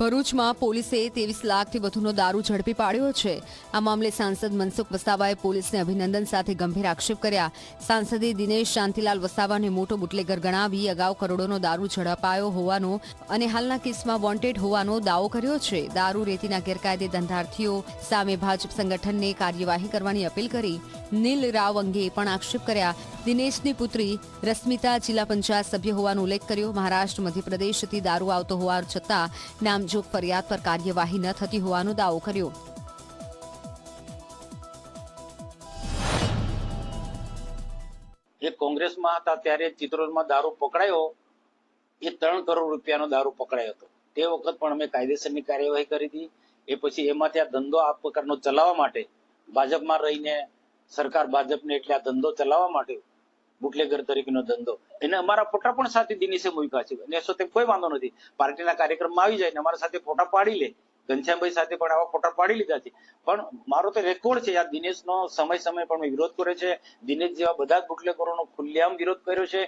ભરૂચમાં પોલીસે 23 લાખથી વધુનો દારૂ ઝડપી પાડ્યો છે। આ મામલે સાંસદ મનસુખ વસાવાએ પોલીસને અભિનંદન સાથે ગંભીર આક્ષેપ કર્યા। સાંસદે દિનેશ શાંતિલાલ વસાવાને મોટો બુટલેગર ગણાવી અગાઉ કરોડોનો દારૂ ઝડપાયો હોવાનો અને હાલના કેસમાં વોન્ટેડ હોવાનો દાવો કર્યો છે। દારૂ રેતીના ગેરકાયદે ધંધાર્થીઓ સામે ભાજપ સંગઠનને કાર્યવાહી કરવાની અપીલ કરી। નીલ રાવ અંગે પણ આક્ષેપ કર્યા। દિનેશની પુત્રી રશ્મિતા જિલ્લા પંચાયત સભ્ય હોવાનો ઉલ્લેખ કર્યો। મહારાષ્ટ્ર મધ્યપ્રદેશથી દારૂ આવતો હોવા છતાં નામજોગ ફરિયાદ પર કાર્યવાહી ન થતી હોવાનો દાવો કર્યો। એ કોંગ્રેસમાં હતા ત્યારે ચિત્રોડમાં દારૂ પકડાયો, એ 3 કરોડ રૂપિયાનો દારૂ પકડાયો હતો। તે વખત પણ અમે કાયદેસરની કાર્યવાહી કરી હતી। એ પછી એમાંથી આ ધંધો આ પ્રકારનો ચલાવવા માટે ભાજપમાં રહીને સરકાર ભાજપને એટલે આ ધંધો ચલાવવા માટે બુટલેગર તરીકેનો ધંધો એને અમારા ફોટા પણ સાથે દિનેશે મૂક્યા છે અને સાથે કોઈ વાંધો નથી। પાર્ટીના કાર્યક્રમમાં આવી જાય ને અમારા સાથે ફોટા પાડી લે। ઘનશ્યામભાઈ સાથે પણ આવા ફોટા પાડી લીધા છે, પણ મારો તો રેકોર્ડ છે। આ દિનેશનો સમય પણ વિરોધ કર્યો છે। દિનેશ જેવા બધા બુટલેગરોનો ખુલ્લેઆમ વિરોધ કર્યો છે।